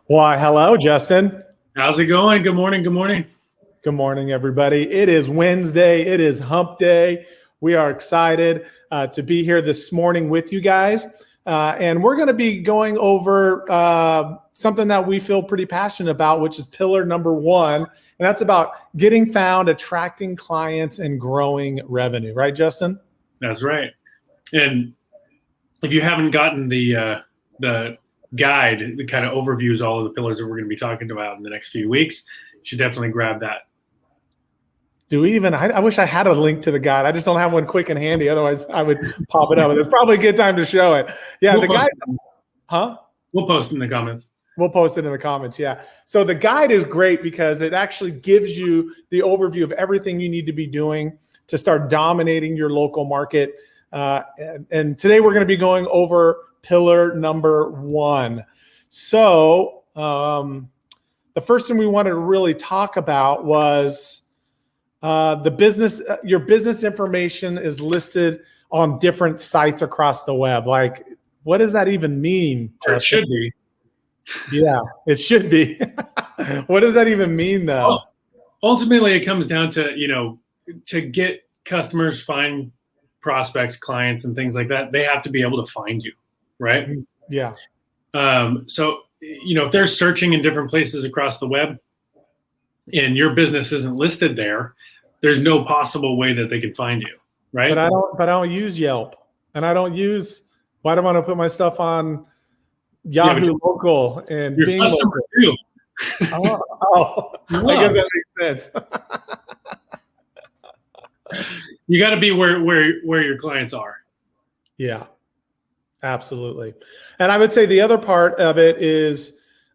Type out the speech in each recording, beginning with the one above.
Why, hello, Justin. How's it going? Good morning. Good morning. Good morning, everybody. It is Wednesday. It is hump day. We are excited to be here this morning with you guys. And we're going to be going over something that we feel pretty passionate about, which is pillar number one. And that's about getting found, attracting clients, and growing revenue. Right, Justin? That's right. And if you haven't gotten the guide that kind of overviews all of the pillars that we're going to be talking about in the next few weeks, you should definitely grab that. Do we even? I wish I had a link to the guide. I just don't have one quick and handy. Otherwise, I would pop it up. It's probably a good time to show it. Yeah, the guide. Huh? We'll post it in the comments. We'll post it in the comments. Yeah. So the guide is great because it actually gives you the overview of everything you need to be doing to start dominating your local market. And today we're going to be going over pillar number one. So the first thing we wanted to really talk about was the business. Your business information is listed on different sites across the web. Like, what does that even mean? It should be. Yeah, it should be. What does that even mean, though? Well, ultimately, it comes down to, to get customers, find prospects, clients, and things like that, they have to be able to find you, right? Yeah. So, if they're searching in different places across the web and your business isn't listed there, there's no possible way that they can find you, right? But I don't use Yelp, and I don't use. Why do I want to put my stuff on Yahoo Local and Bing Local? Oh, I guess that makes sense. You got to be where your clients are. Yeah, absolutely. And I would say the other part of it is,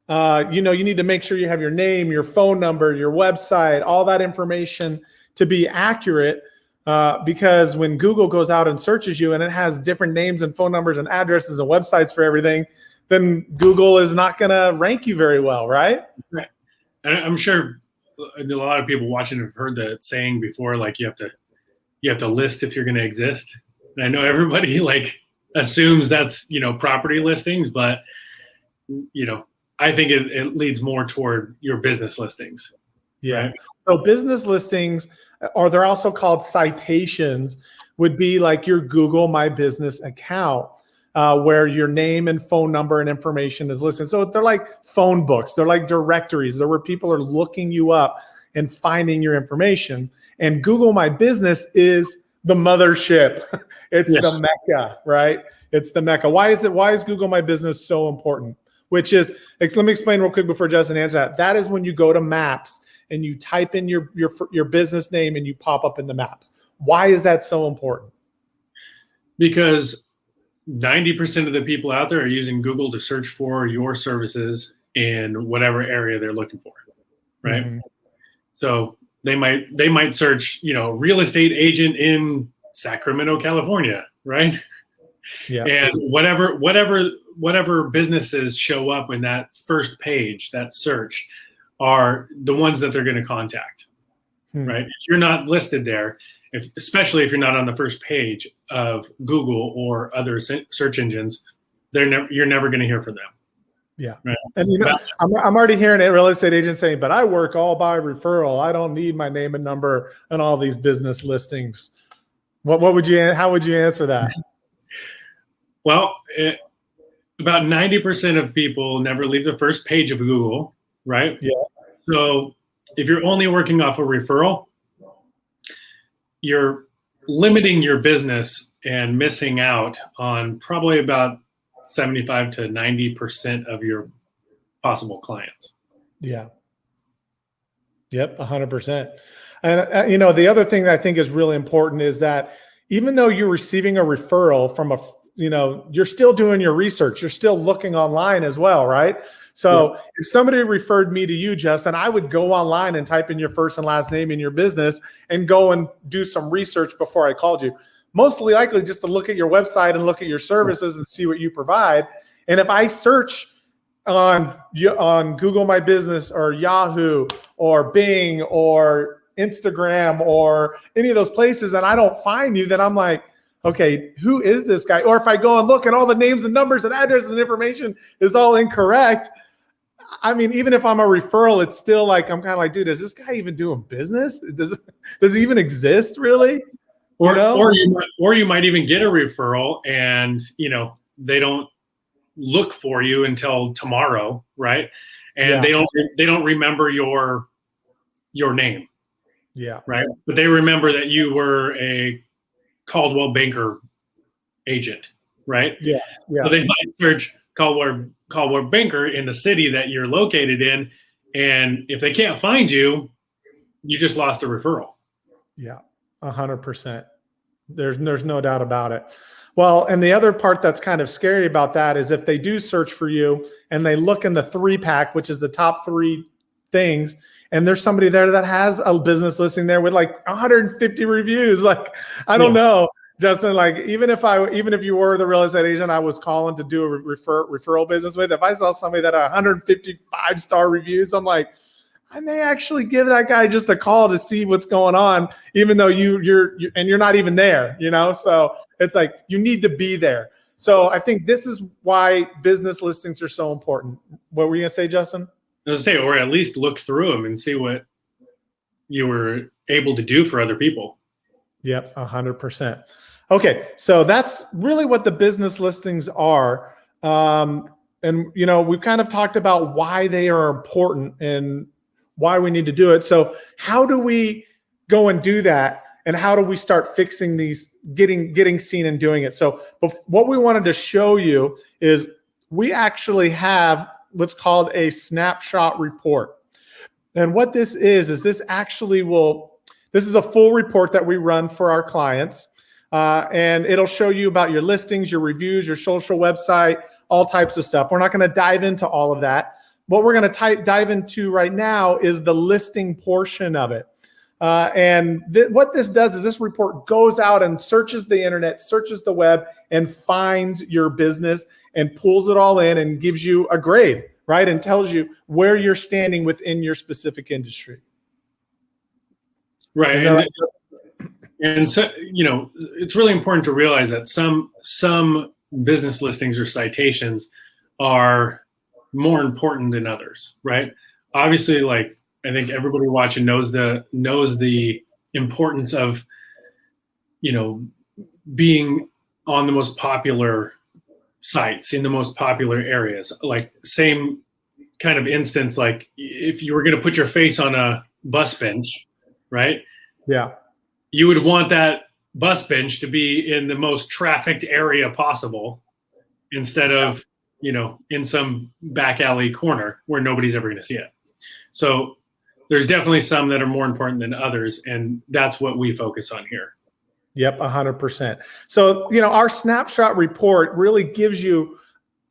you need to make sure you have your name, your phone number, your website, all that information to be accurate. Because when Google goes out and searches you and it has different names and phone numbers and addresses and websites for everything, then Google is not going to rank you very well, right? Right. And I'm sure a lot of people watching have heard the saying before, like you have to list if you're going to exist. And I know everybody assumes that's, property listings, but, I think it leads more toward your business listings. Yeah. Right? So business listings, or they're also called citations, would be like your Google My Business account, where your name and phone number and information is listed. So they're like phone books. They're like directories. They're where people are looking you up and finding your information. And Google My Business is the mothership. It's the Mecca, right? It's the Mecca. Why is Google My Business so important? Which is, let me explain real quick before Justin answers that. That is when you go to Maps and you type in your business name and you pop up in the Maps. Why is that so important? Because 90% of the people out there are using Google to search for your services in whatever area they're looking for, right? Mm-hmm. So they might search, real estate agent in Sacramento, California, right? Yeah. And whatever businesses show up in that first page, that search, are the ones that they're going to contact, right? If you're not listed there, especially if you're not on the first page of Google or other search engines, you're never going to hear from them. Yeah. Right? And I'm already hearing a real estate agent saying, but I work all by referral. I don't need my name and number and all these business listings. How would you answer that? Well, about 90% of people never leave the first page of Google, right? Yeah. So if you're only working off a referral, you're limiting your business and missing out on probably about 75 to 90% of your possible clients. Yeah. Yep, 100%. And the other thing that I think is really important is that even though you're receiving a referral from you're still doing your research. You're still looking online as well, right? So if somebody referred me to you, Justin, I would go online and type in your first and last name in your business and go and do some research before I called you. Mostly likely just to look at your website and look at your services and see what you provide. And if I search on Google My Business or Yahoo or Bing or Instagram or any of those places and I don't find you, then I'm like, okay, who is this guy? Or if I go and look and all the names and numbers and addresses and information is all incorrect, I mean, even if I'm a referral, it's still like, I'm kind of like, dude, is this guy even doing business? Does he even exist really? Or, You know? or you might even get a referral and, they don't look for you until tomorrow, right? And Yeah. they don't remember your name, Yeah. right? But they remember that you were a Caldwell Banker agent, right? Yeah. Yeah. So they might search Caldwell Banker in the city that you're located in, and if they can't find you, you just lost a referral. Yeah. 100%. There's no doubt about it. Well, and the other part that's kind of scary about that is if they do search for you and they look in the 3-pack, which is the top 3 things, and there's somebody there that has a business listing there with like 150 reviews. Like, I don't know, Justin, like even if you were the real estate agent I was calling to do a referral business with, if I saw somebody that had 155-star reviews, I'm like, I may actually give that guy just a call to see what's going on, even though you're not even there, So it's like, you need to be there. So I think this is why business listings are so important. What were you gonna say, Justin? I was gonna say, or at least look through them and see what you were able to do for other people. Yep, 100%. Okay, so that's really what the business listings are. And we've kind of talked about why they are important and why we need to do it. So how do we go and do that? And how do we start fixing these, getting seen and doing it? So what we wanted to show you is we actually have what's called a snapshot report. And what this is this actually this is a full report that we run for our clients. And it'll show you about your listings, your reviews, your social website, all types of stuff. We're not going to dive into all of that. What we're going to dive into right now is the listing portion of it. What this does is this report goes out and searches the internet, searches the web, and finds your business and pulls it all in and gives you a grade, right? And tells you where you're standing within your specific industry. Right. And so, it's really important to realize that some business listings or citations are more important than others, right? Obviously, like, I think everybody watching knows the importance of, being on the most popular sites in the most popular areas. Like, same kind of instance, like if you were going to put your face on a bus bench, right? Yeah. You would want that bus bench to be in the most trafficked area possible instead of, in some back alley corner where nobody's ever going to see it. So there's definitely some that are more important than others. And that's what we focus on here. Yep, 100%. So, our snapshot report really gives you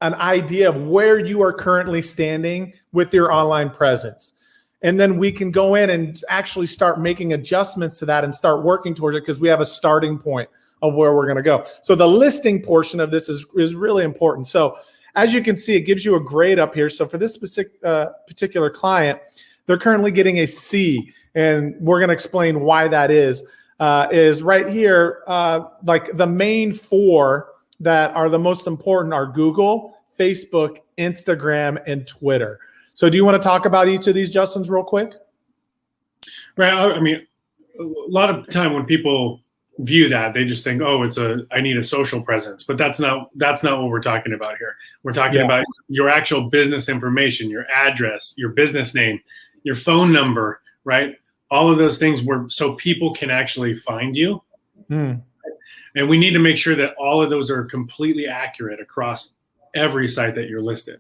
an idea of where you are currently standing with your online presence. And then we can go in and actually start making adjustments to that and start working towards it because we have a starting point of where we're going to go. So the listing portion of this is really important. So as you can see, it gives you a grade up here. So for this particular client, they're currently getting a C, and we're going to explain why that is right here. Like the main 4 that are the most important are Google, Facebook, Instagram, and Twitter. So do you want to talk about each of these, Justins, real quick? Right. I mean, a lot of time when people view that, they just think, oh, I need a social presence, but that's not what we're talking about here. We're talking about your actual business information, your address, your business name, your phone number, right? All of those things so people can actually find you. And we need to make sure that all of those are completely accurate across every site that you're listed.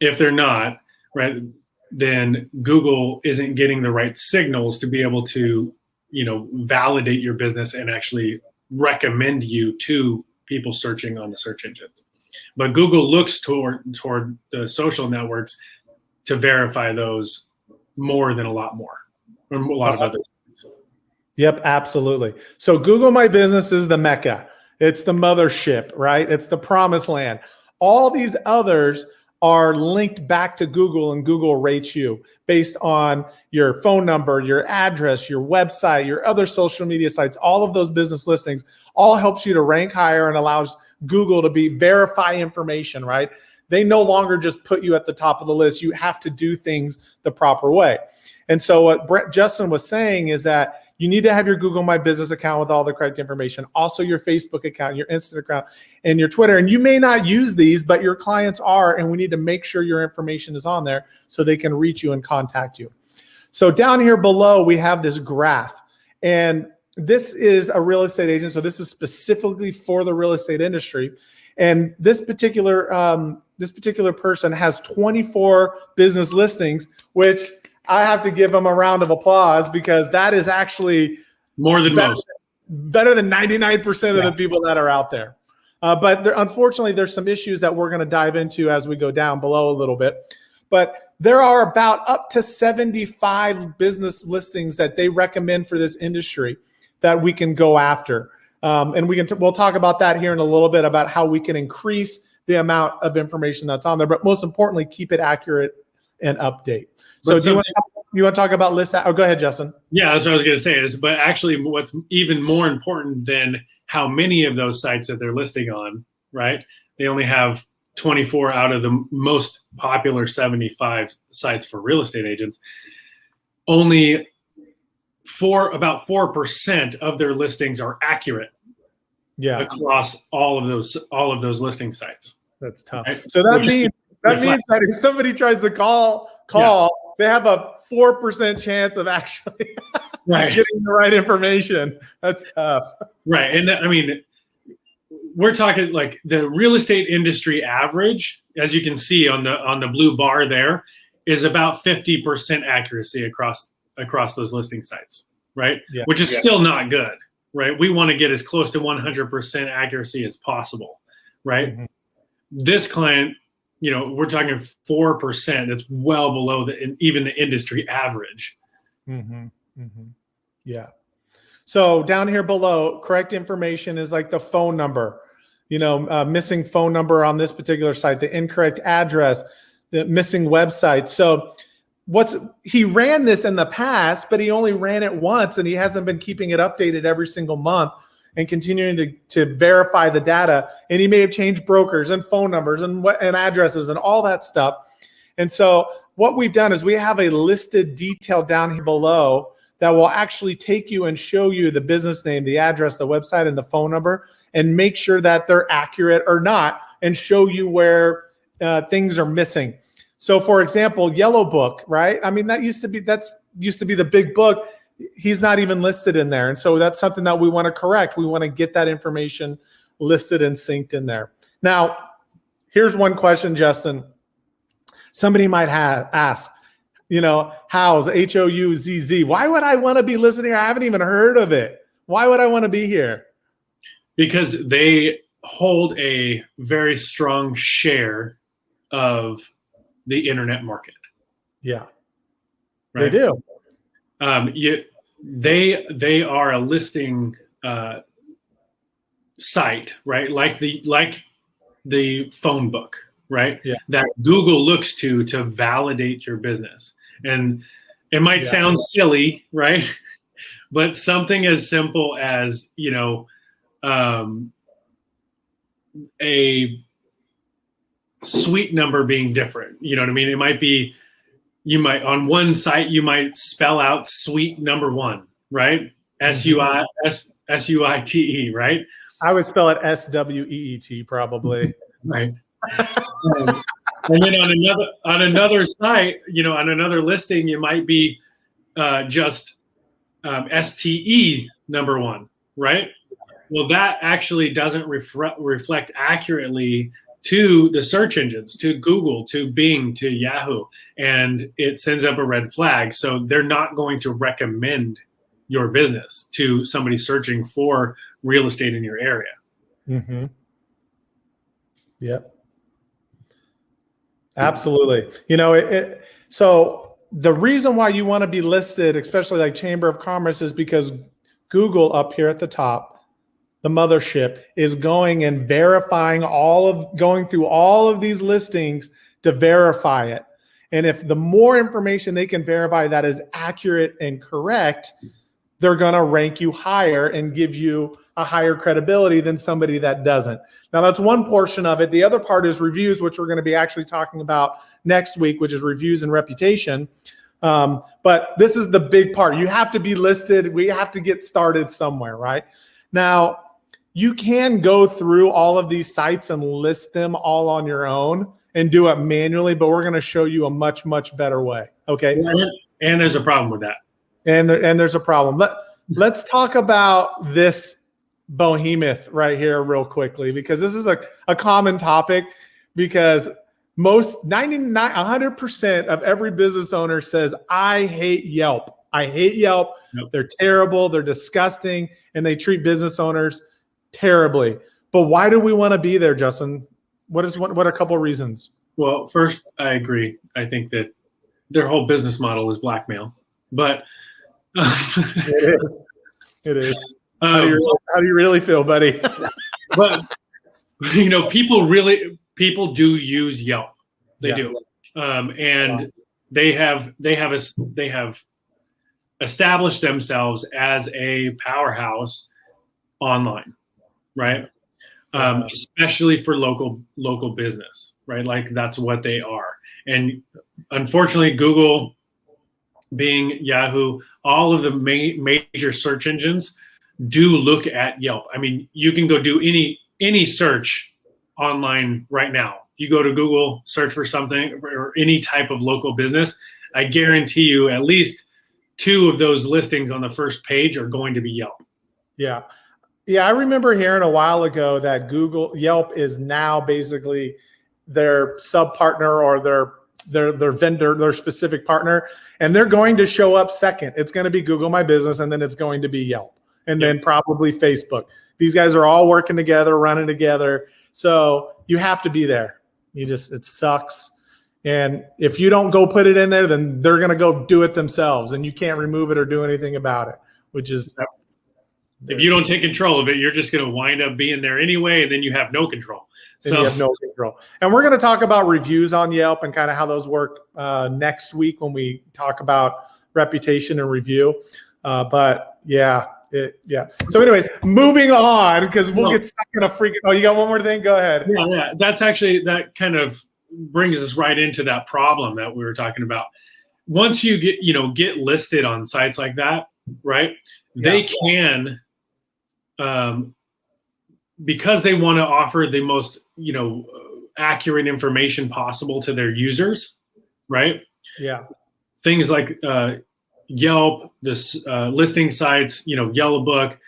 If they're not, right, then Google isn't getting the right signals to be able to, validate your business and actually recommend you to people searching on the search engines. But Google looks toward the social networks to verify those more than a lot of others. Yep, absolutely. So Google My Business is the Mecca. It's the mothership, right? It's the promised land. All these others are linked back to Google, and Google rates you based on your phone number, your address, your website, your other social media sites. All of those business listings all helps you to rank higher and allows Google to verify information, right? they no longer just put you at the top of the list. You have to do things the proper way. And so what Justin was saying is that you need to have your Google My Business account with all the correct information, also your Facebook account, your Instagram account, and your Twitter. And you may not use these, but your clients are, and we need to make sure your information is on there so they can reach you and contact you. So down here below, we have this graph. And this is a real estate agent. So this is specifically for the real estate industry. And this particular person has 24 business listings, which I have to give them a round of applause, because that is actually more than most. Better than 99% of the people that are out there. But unfortunately, there's some issues that we're going to dive into as we go down below a little bit. But there are about up to 75 business listings that they recommend for this industry that we can go after. And we'll talk about that here in a little bit, about how we can increase the amount of information that's on there. But most importantly, keep it accurate and update. So do you want to talk about list? Oh, go ahead, Justin. Yeah, that's what I was going to say. But actually, what's even more important than how many of those sites that they're listing on, right? They only have 24 out of the most popular 75 sites for real estate agents. Only about 4% of their listings are accurate. Yeah, across all of those listing sites. That's tough. Right? So that means that if somebody tries to call, they have a 4% chance of actually getting the right information. That's tough. Right. And I mean, we're talking like the real estate industry average, as you can see on the blue bar there, is about 50% accuracy across those listing sites, right? Yeah. Which is still not good, right? We want to get as close to 100% accuracy as possible, right? Mm-hmm. This client, we're talking 4%. That's well below even the industry average. Mm-hmm. Mm-hmm. Yeah. So down here below, correct information is like the phone number, missing phone number on this particular site, the incorrect address, the missing website. So he ran this in the past, but he only ran it once, and he hasn't been keeping it updated every single month and continuing to verify the data. And he may have changed brokers and phone numbers and addresses and all that stuff. And so what we've done is we have a listed detail down here below that will actually take you and show you the business name, the address, the website, and the phone number, and make sure that they're accurate or not, and show you where things are missing. So for example, Yellow Book, right? I mean, that used to be the big book. He's not even listed in there. And so that's something that we want to correct. We want to get that information listed and synced in there. Now, here's one question, Justin. Somebody might ask, Houzz, Houzz. Why would I want to be listening here? I haven't even heard of it. Why would I want to be here? Because they hold a very strong share of the internet market. Yeah, right? They do. They are a listing site, right? Like the phone book, right? Yeah. That Google looks to validate your business. And it might sound silly, right? But something as simple as, a suite number being different. You know what I mean? It might be, on one site, you might spell out suite number 1, right? SUITE, right? I would spell it SWEET probably. Right. And then on another site, on another listing, you might be just STE number 1, right? Well, that actually doesn't reflect accurately to the search engines, to Google, to Bing, to Yahoo, and it sends up a red flag. So they're not going to recommend your business to somebody searching for real estate in your area. Mm-hmm. Yep. Absolutely. So the reason why you want to be listed, especially like Chamber of Commerce, is because Google up here at the top, the mothership, is going and verifying going through all of these listings to verify it. And if the more information they can verify that is accurate and correct, they're going to rank you higher and give you a higher credibility than somebody that doesn't. Now, that's one portion of it. The other part is reviews, which we're going to be actually talking about next week, which is reviews and reputation. But this is the big part. You have to be listed. We have to get started somewhere, right? Now, you can go through all of these sites and list them all on your own and do it manually, but we're going to show you a much, much better way. Okay. And there's a problem with that. And there's a problem. Let's talk about this behemoth right here real quickly, because this is a common topic, because 100% of every business owner says, I hate Yelp. I hate Yelp. Yep. They're terrible. They're disgusting. And they treat business owners terribly. But why do we want to be there, Justin? What are a couple of reasons? Well, first, I agree. I think that their whole business model is blackmail. But it is. It is. How do you really feel, buddy? But people do use Yelp. They do, and they have established themselves as a powerhouse online, right? Especially for local business, right? Like that's what they are. And unfortunately, Google, Bing, Yahoo, all of the major search engines do look at Yelp. I mean, you can go do any search online right now. You go to Google, search for something or any type of local business, I guarantee you at least 2 of those listings on the first page are going to be Yelp. Yeah. Yeah, I remember hearing a while ago that Yelp is now basically their sub-partner or their vendor, their specific partner, and they're going to show up second. It's going to be Google My Business, and then it's going to be Yelp, and then probably Facebook. These guys are all working together, running together. So you have to be there. It sucks. And if you don't go put it in there, then they're going to go do it themselves, and you can't remove it or do anything about it, which is... If you don't take control of it, you're just going to wind up being there anyway, and then you have no control. So you have no control. And we're going to talk about reviews on Yelp and kind of how those work next week when we talk about reputation and review. But yeah. So anyways, moving on, because we'll get stuck in a freaking... Oh, you got one more thing? Go ahead. Yeah. That kind of brings us right into that problem that we were talking about. Once you get listed on sites like that, right? They can... because they want to offer the most, accurate information possible to their users, right? Yeah. Things like Yelp, listing sites, Yellow Book,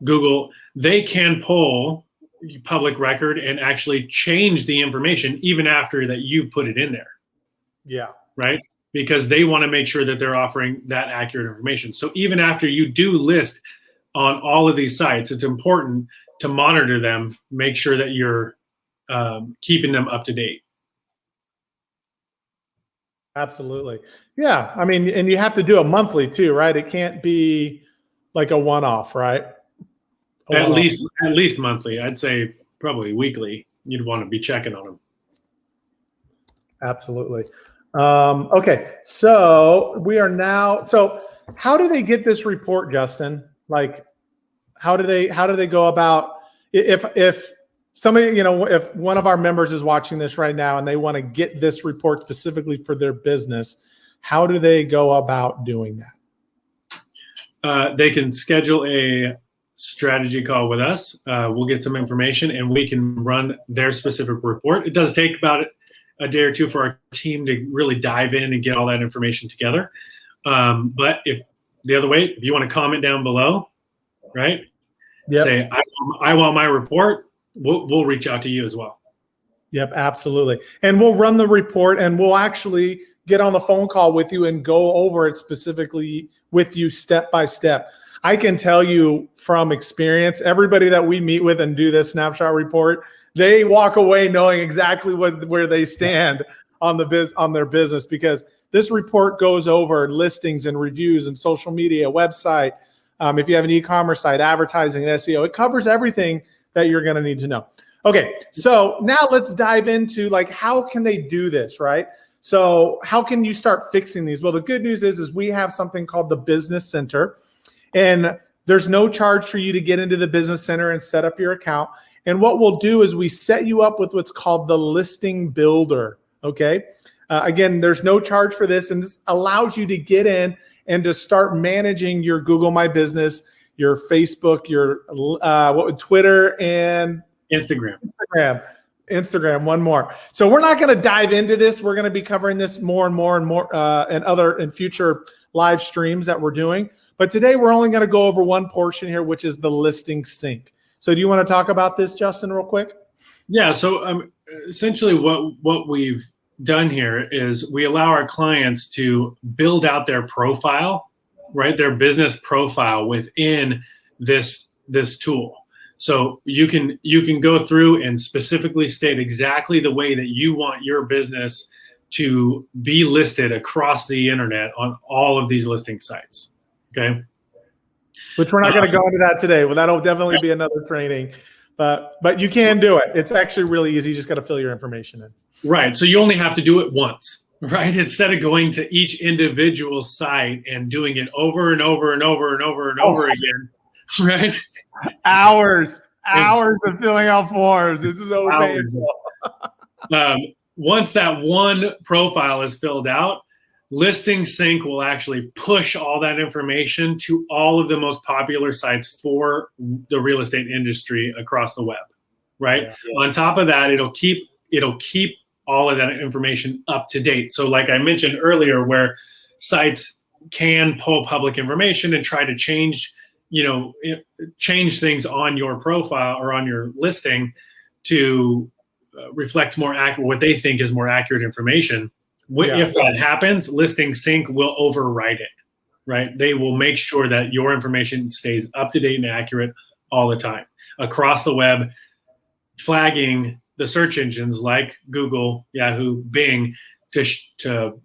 Google, they can pull public record and actually change the information even after that you put it in there. Yeah. Right? Because they want to make sure that they're offering that accurate information. So even after you do list on all of these sites, it's important to monitor them, make sure that you're keeping them up to date. Absolutely. Yeah. I mean, and you have to do it monthly too, right? It can't be like a one-off, right? At least monthly. I'd say probably weekly. You'd want to be checking on them. Absolutely. Okay. So we are now, so how do they get this report, Justin? Like, how do they go about, if somebody, if one of our members is watching this right now and they want to get this report specifically for their business, how do they go about doing that? They can schedule a strategy call with us. We'll get some information and we can run their specific report. It does take about a day or two for our team to really dive in and get all that information together. But if the other way, if you want to comment down below, right? Yep. Say, I want my report. We'll reach out to you as well. Yep, absolutely. And we'll run the report and we'll actually get on the phone call with you and go over it specifically with you step by step. I can tell you from experience, everybody that we meet with and do this snapshot report, they walk away knowing exactly where they stand on their business, because this report goes over listings and reviews and social media, website. If you have an e-commerce site, advertising, and SEO, it covers everything that you're going to need to know. Okay, so now let's dive into how can they do this, right? So how can you start fixing these? Well, the good news is we have something called the Business Center, and There's no charge for you to get into the business center and set up your account. And what we'll do is we set you up with what's called the listing builder. Okay. Again, there's no charge for this, and this allows you to get in and to start managing your Google My Business, your Facebook, your Twitter, and Instagram, one more. So we're not going to dive into this. We're going to be covering this more and more and future live streams that we're doing. But today we're only going to go over one portion here, which is the listing sync. So do you want to talk about this, Justin, real quick? Yeah. So essentially what we've done here is we allow our clients to build out their profile, right? Their business profile within this tool. So you can go through and specifically state exactly the way that you want your business to be listed across the internet on all of these listing sites. Okay. Which we're not going to go into that today. Well, that'll definitely be another training, but you can do it. It's actually really easy. You just got to fill your information in. Right. So you only have to do it once, right? Instead of going to each individual site and doing it over and over and over and over and over again, right? Hours of filling out forms. This is so painful. Once that one profile is filled out, Listing Sync will actually push all that information to all of the most popular sites for the real estate industry across the web, right? Yeah. On top of that, it'll keep all of that information up to date. So like I mentioned earlier, where sites can pull public information and try to change things on your profile or on your listing to reflect more accurate, what they think is more accurate information. If that happens, Listing Sync will override it, right? They will make sure that your information stays up to date and accurate all the time across the web, flagging the search engines like Google, Yahoo, Bing to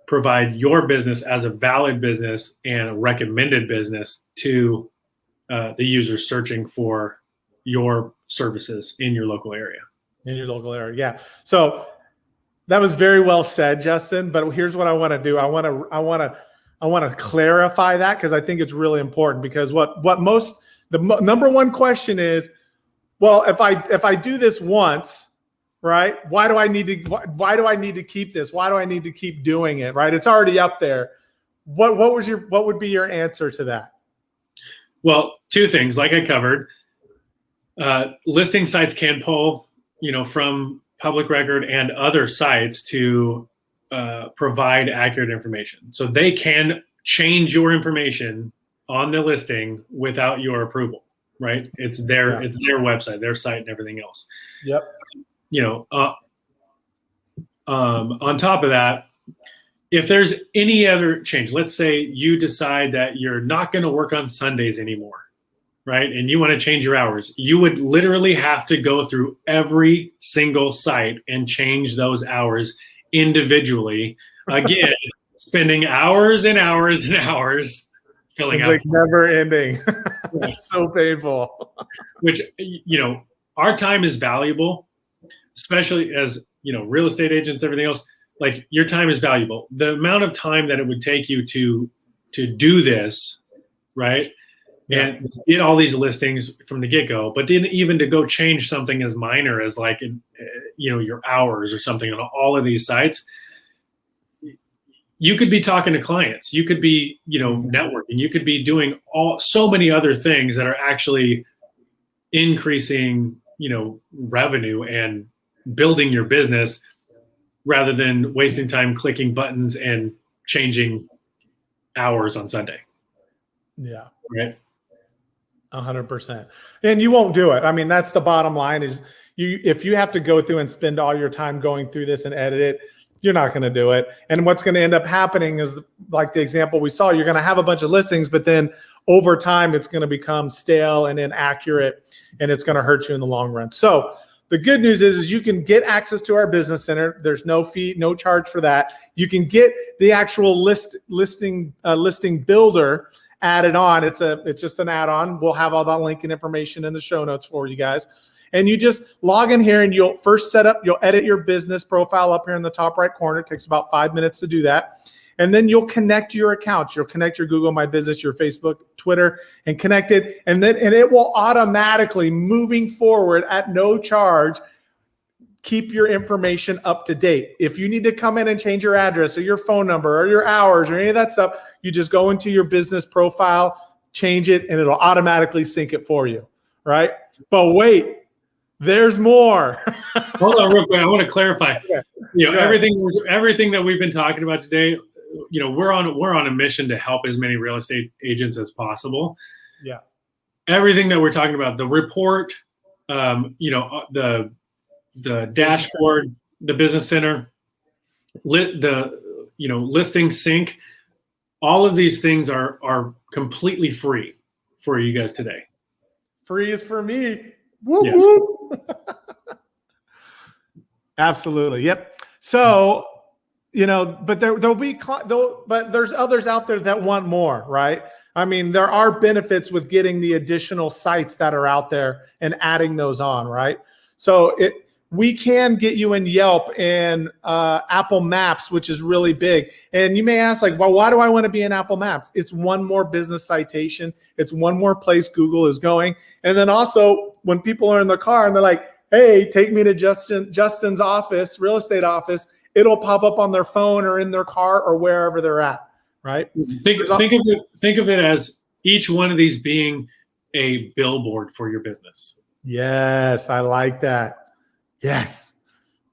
provide your business as a valid business and a recommended business to the users searching for your services in your local area. Yeah. So that was very well said, Justin. But here's what I want to do. I want to clarify that, because I think it's really important. Because the number one question is, well, if I do this once, right? Why do I need to keep this? Why do I need to keep doing it? Right? It's already up there. What would be your answer to that? Well, two things, like I covered. Listing sites can pull, from public record and other sites to provide accurate information. So they can change your information on the listing without your approval, right? It's their website, their site, and everything else. Yep. On top of that, if there's any other change, let's say you decide that you're not going to work on Sundays anymore, right? And you want to change your hours, you would literally have to go through every single site and change those hours individually. Again, spending hours and hours and hours filling out. It's like never ending. It's so painful. Which, our time is valuable, especially as, real estate agents, everything else. Like, your time is valuable. The amount of time that it would take you to do this, right? Yeah. And get all these listings from the get-go, but then even to go change something as minor as like, your hours or something on all of these sites, you could be talking to clients, you could be, networking, you could be doing so many other things that are actually increasing, revenue and building your business, rather than wasting time clicking buttons and changing hours on Sunday. Yeah. Right. 100%. And you won't do it. I mean, that's the bottom line is if you have to go through and spend all your time going through this and edit it, you're not going to do it. And what's going to end up happening is, like the example we saw, you're going to have a bunch of listings, but then over time, it's going to become stale and inaccurate, and it's going to hurt you in the long run. So the good news is you can get access to our business center. There's no fee, no charge for that. You can get the actual listing builder added on. It's just an add-on. We'll have all that link and information in the show notes for you guys. And you just log in here and you'll first you'll edit your business profile up here in the top right corner. It takes about 5 minutes to do that. And then you'll connect your accounts. You'll connect your Google My Business, your Facebook, Twitter, and connect it. And it will automatically, moving forward at no charge, keep your information up to date. If you need to come in and change your address or your phone number or your hours or any of that stuff, you just go into your business profile, change it, and it'll automatically sync it for you, right? But wait, there's more. Hold on real quick. I want to clarify. Yeah. Everything that we've been talking about today, we're on a mission to help as many real estate agents as possible. Yeah. Everything that we're talking about, the report, the dashboard, the business center, listing sync, all of these things are completely free for you guys today. Free is for me. Woo, yeah. Woo. Absolutely. Yep. So, but but there's others out there that want more, right? I mean, there are benefits with getting the additional sites that are out there and adding those on, right? So we can get you in Yelp and Apple Maps, which is really big. And you may ask, like, well, why do I want to be in Apple Maps? It's one more business citation. It's one more place Google is going. And then also when people are in the car and they're like, hey, take me to Justin's office, real estate office, it'll pop up on their phone or in their car or wherever they're at, right? Think of it as each one of these being a billboard for your business. Yes, I like that. Yes.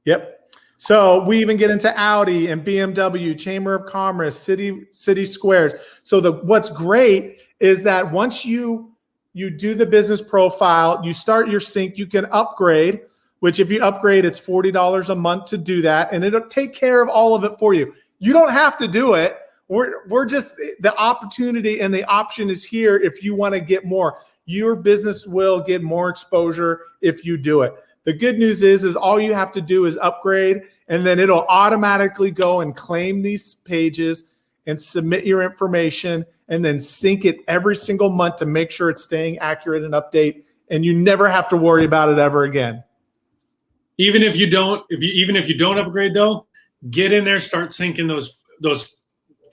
Yep. So we even get into Audi and BMW, Chamber of Commerce, city squares. So what's great is that once you do the business profile, you start your sync, you can upgrade, which if you upgrade, it's $40 a month to do that. And it'll take care of all of it for you. You don't have to do it. We're just, the opportunity and the option is here if you want to get more. Your business will get more exposure if you do it. The good news is all you have to do is upgrade, and then it'll automatically go and claim these pages and submit your information and then sync it every single month to make sure it's staying accurate and update. And you never have to worry about it ever again. Even if you don't upgrade though, get in there, start syncing those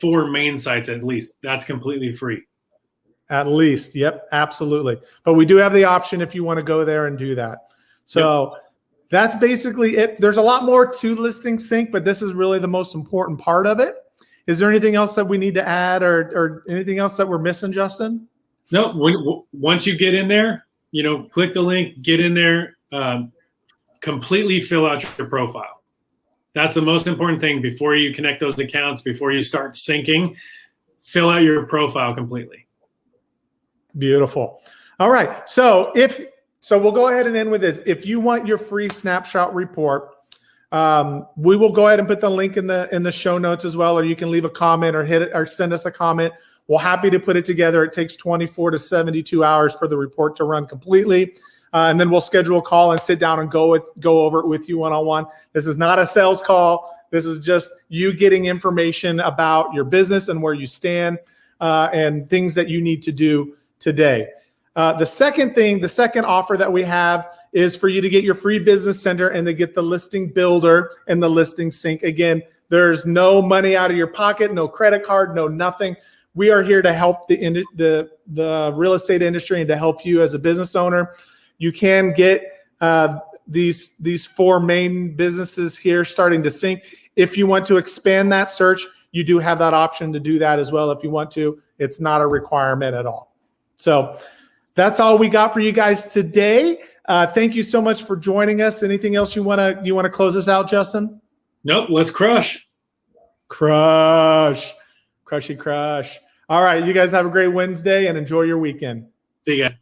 4 main sites at least. That's completely free. At least. Yep, absolutely. But we do have the option if you want to go there and do that. So That's basically it. There's a lot more to listing sync, but this is really the most important part of it. Is there anything else that we need to add or anything else that we're missing, Justin? No, once you get in there, click the link, get in there, completely fill out your profile. That's the most important thing before you connect those accounts, before you start syncing, fill out your profile completely. Beautiful. All right. So we'll go ahead and end with this. If you want your free snapshot report, we will go ahead and put the link in the show notes as well, or you can leave a comment or hit it or send us a comment. We're happy to put it together. It takes 24 to 72 hours for the report to run completely. And then we'll schedule a call and sit down and go over it with you one-on-one. This is not a sales call. This is just you getting information about your business and where you stand and things that you need to do today. The second offer that we have is for you to get your free business center and to get the listing builder and the listing sync. Again, there's no money out of your pocket, no credit card, no nothing. We are here to help the real estate industry and to help you as a business owner. You can get these 4 main businesses here starting to sync. If you want to expand that search, you do have that option to do that as well if you want to. It's not a requirement at all. So that's all we got for you guys today. Thank you so much for joining us. Anything else you want to close us out, Justin? Nope. Let's crush. Crush. Crushy crush. All right. You guys have a great Wednesday and enjoy your weekend. See you guys.